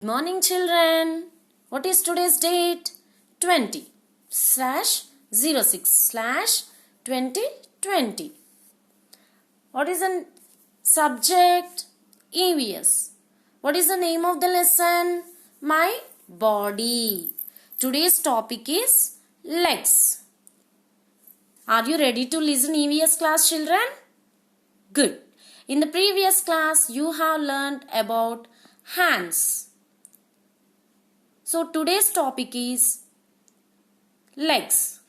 Morning children. What is today's date? 20/06/2020. What is the subject? EVS. What is the name of the lesson? My body. Today's topic is legs. Are you ready to listen EVS class, children? Good. In the previous class, you have learned about hands. So today's topic is legs.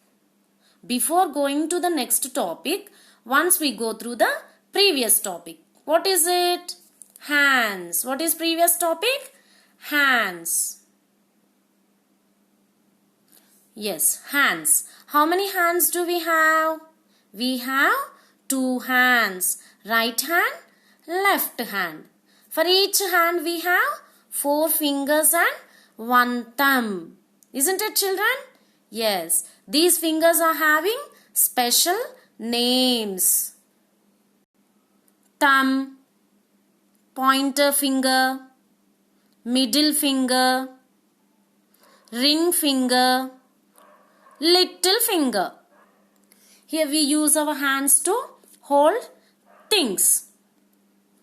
Before going to the next topic, once we go through the previous topic. What is it? Hands. What is previous topic? Hands. Yes, hands. How many hands do we have? We have 2 hands. Right hand, left hand. For each hand we have 4 fingers and 1 thumb. Isn't it, children? Yes. These fingers are having special names. Thumb, pointer finger, middle finger, ring finger, little finger. Here we use our hands to hold things.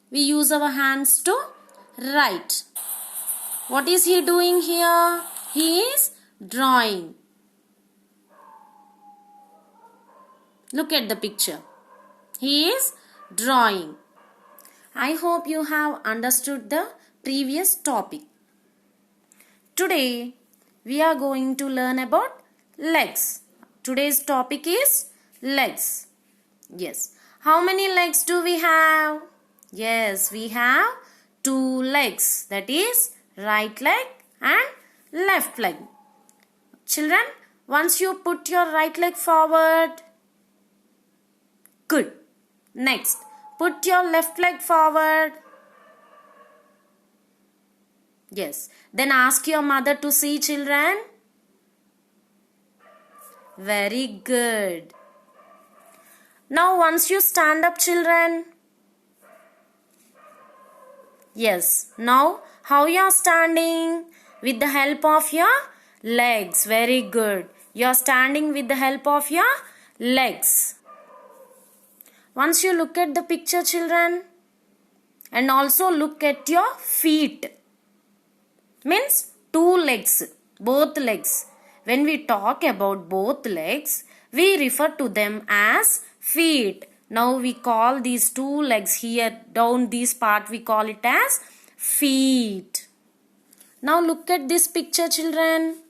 We use our hands to write. What is he doing here? He is drawing. Look at the picture. He is drawing. I hope you have understood the previous topic. Today we are going to learn about legs. Today's topic is legs. Yes. How many legs do we have? Yes, we have 2 legs. That is right leg and left leg. Children, once you put your right leg forward. Good. Next, put your left leg forward. Yes. Then ask your mother to see, children. Very good. Now once you stand up, children. Yes. Now how you are standing? With the help of your legs. Very good. You are standing with the help of your legs. Once you look at the picture, children, and also look at your feet. Means 2 legs. Both legs. When we talk about both legs, we refer to them as feet. Now we call these 2 legs here down this part, we call it as feet. Now look at this picture, children,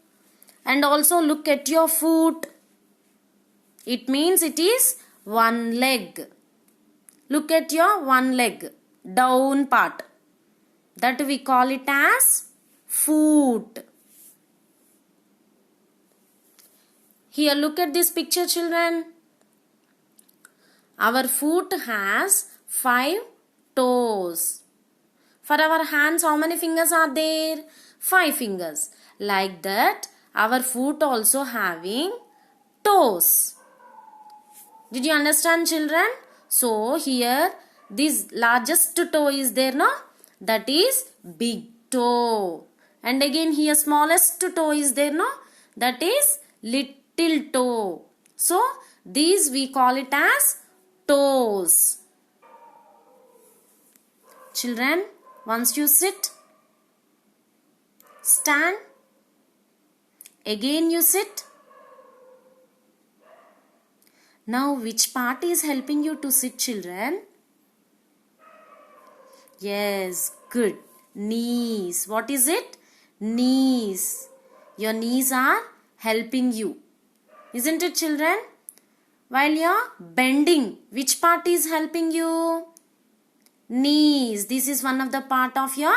and also look at your foot. It means it is 1 leg. Look at your 1 leg down part. That we call it as foot. Here look at this picture, children. Our foot has 5 toes. For our hands, how many fingers are there? 5 fingers. Like that, our foot also having toes. Did you understand, children? So here, this largest toe is there, no? That is big toe. And again here smallest toe is there, no? That is little toe. So these we call it as toes. Children, once you sit, stand, again you sit. Now which part is helping you to sit, children? Yes, good. Knees. What is it? Knees. Your knees are helping you. Isn't it, children? While you're bending, which part is helping you? Knees. This is one of the part of your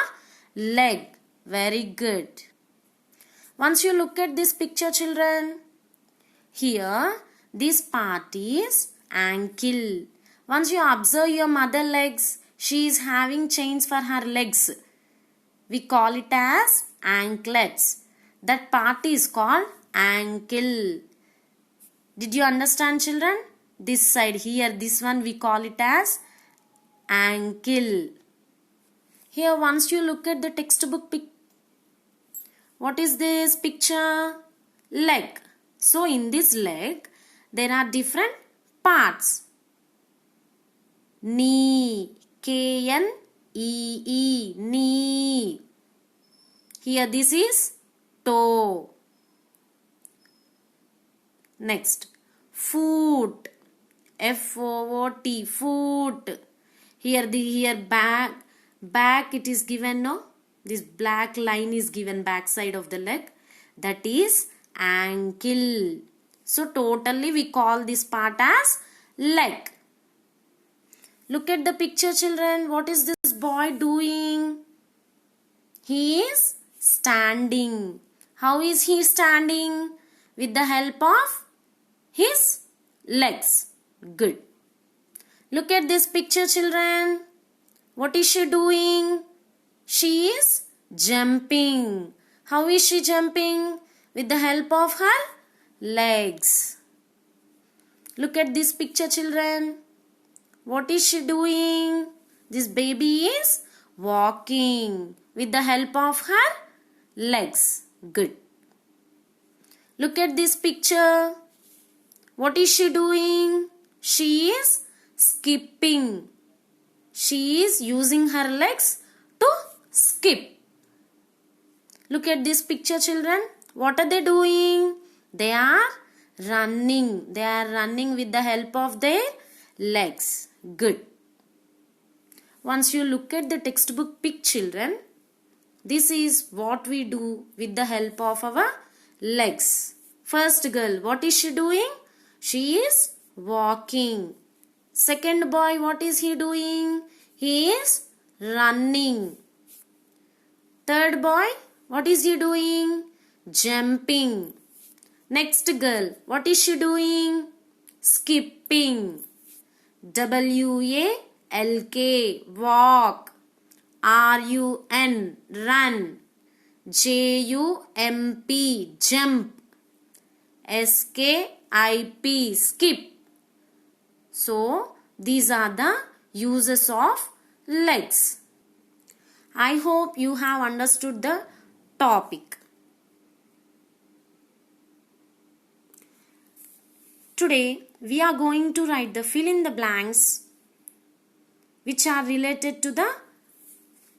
leg. Very good. Once you look at this picture, children, here this part is ankle. Once you observe your mother legs, she is having chains for her legs. We call it as anklets. That part is called ankle. Did you understand, children? This side here, this one we call it as ankle. Here once you look at the textbook What is this picture? Leg. So in this leg, there are different parts. Knee. K-N-E-E. Knee. Here this is toe. Next. Foot. F-O-O-T. Foot. Here back it is given, no? This black line is given back side of the leg. That is ankle. So totally we call this part as leg. Look at the picture, children. What is this boy doing? He is standing. How is he standing? With the help of his legs. Good. Look at this picture, children. What is she doing? She is jumping. How is she jumping? With the help of her legs. Look at this picture, children. What is she doing? This baby is walking with the help of her legs. Good. Look at this picture. What is she doing? She is skipping. She is using her legs to skip. Look at this picture, children. What are they doing? They are running. They are running with the help of their legs. Good. Once you look at the textbook pic, children, this is what we do with the help of our legs. First girl, what is she doing? She is walking. Second boy, what is he doing? He is running. Third boy, what is he doing? Jumping. Next girl, what is she doing? Skipping. W-A-L-K, walk. R-U-N, run. J-U-M-P, jump. S-K-I-P, skip. So, these are the uses of legs. I hope you have understood the topic. Today, we are going to write the fill in the blanks which are related to the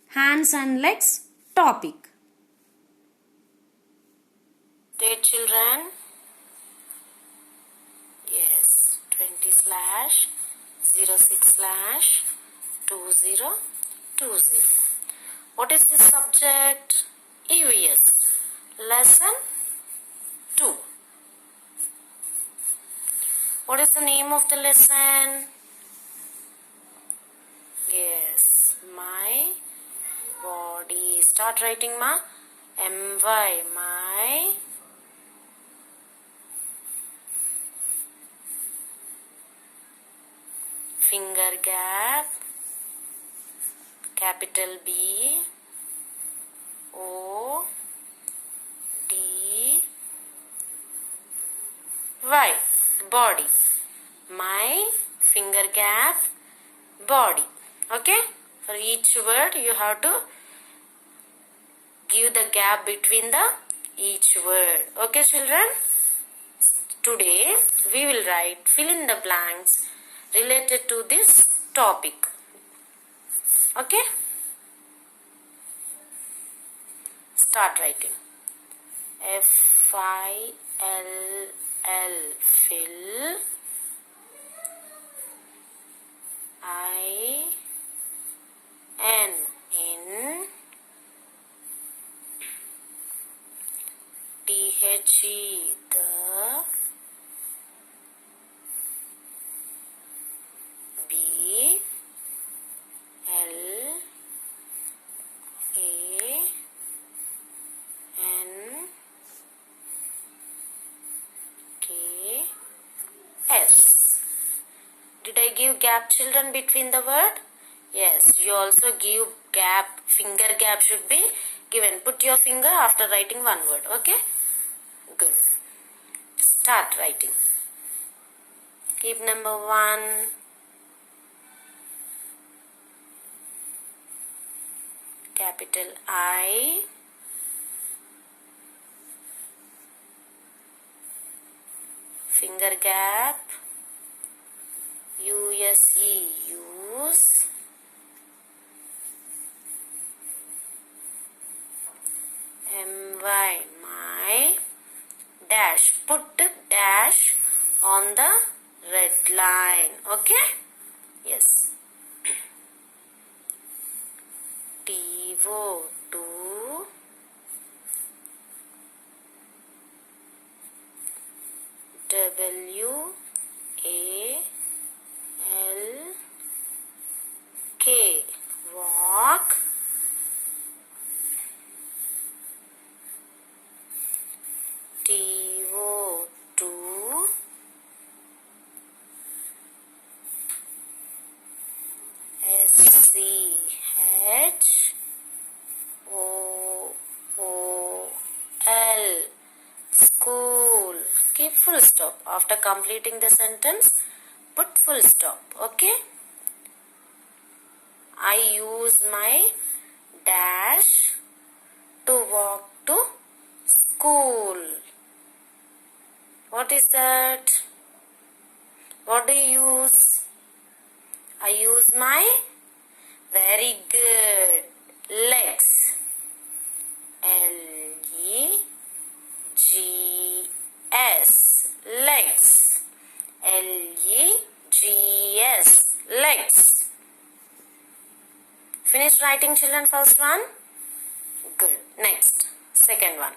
hands and legs topic. Dear children, yes, 20/06/2020. What is the subject? EVS. Lesson 2. What is the name of the lesson? Yes, my body. Start writing, ma. M-Y, my. Finger gap. Capital B. O. D. Y. Body. My finger gap, body. Okay? For each word you have to give the gap between the each word. Okay, children? Today we will write fill in the blanks related to this topic. Okay? Start writing. F-I-L-L, fill. I-N, in. T-H-E, the. B, L, A, N, K, S. Did I give gap, children, between the word? Yes, you also give gap. Finger gap should be given. Put your finger after writing one word. Okay? Good. Start writing. Keep number 1. Capital I. finger gap. USE, use. MY, my. Dash, put dash on the red line. Okay? Yes. TO, to. WALK. Walk. TO, to. SCHOOL. School. Keep full stop. After completing the sentence, put full stop. Okay? I use my dash to walk to school. What is that? What do you use? I use my, very good, legs. LEGS, legs. LEGS, legs. Finish writing, children, first one? Good. Next, second one.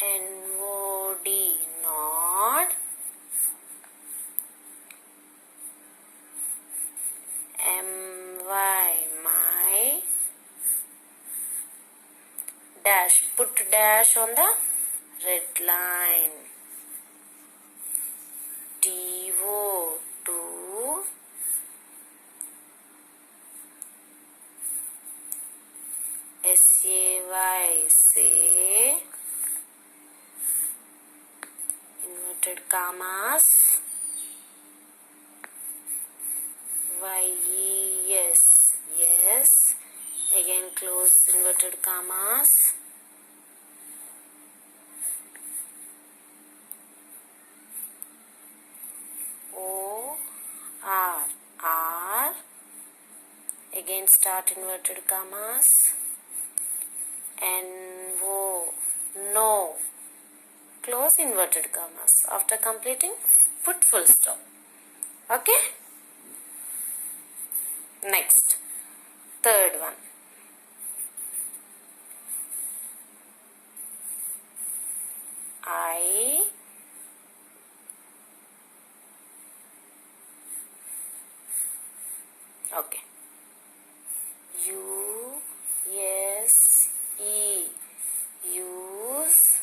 NOD, nod. MY, my. Dash, put dash on the red line. TO, to. SAY, say. Inverted commas. YES, yes. Again close inverted commas. OR. Again start inverted commas. NO, no. Close inverted commas. After completing, put full stop. Okay? Next, third one. Okay. USE, use.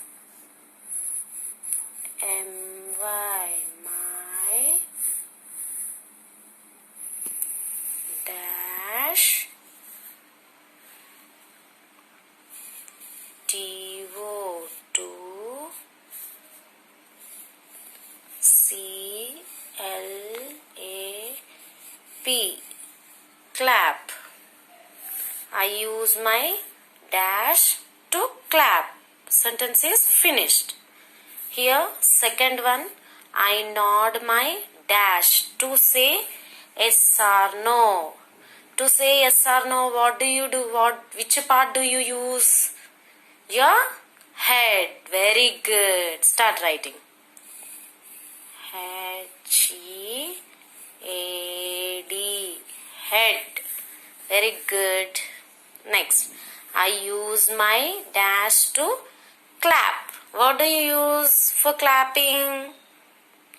MY, my. Dash. TO, to. CLAP, clap. I use my dash to clap. Sentence is finished. Here, second one, I nod my dash to say yes or no. To say yes or no, what do you do? Which part do you use? Your head. Very good. Start writing. HEAD, head. Very good. Next, I use my dash to clap. What do you use for clapping?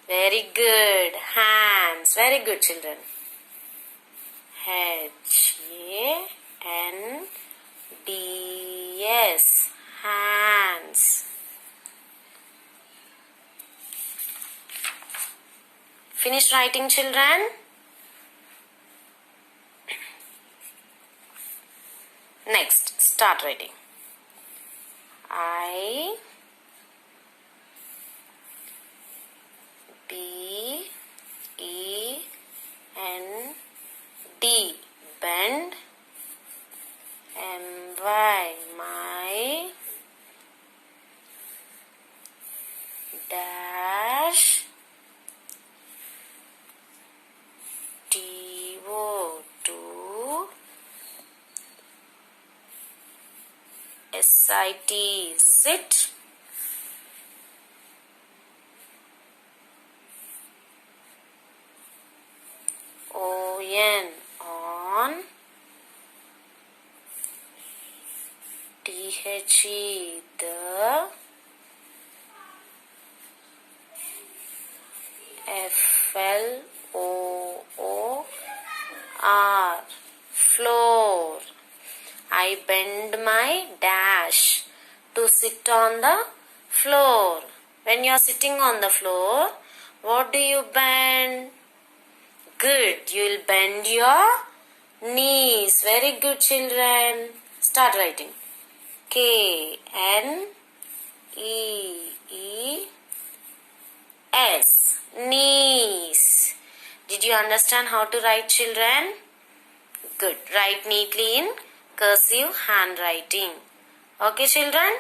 Very good. Hands. Very good, children. HANDS, hands. Finish writing, children. Next, start writing. I B E S-I-T, sit. O-N, on. T-H-E, the. F-L-O-O-R, floor. I bend my dash to sit on the floor. When you are sitting on the floor, what do you bend? Good. You will bend your knees. Very good, children. Start writing. K-N-E-E-S. Knees. Did you understand how to write, children? Good. Write neatly in cursive handwriting. Okay, children?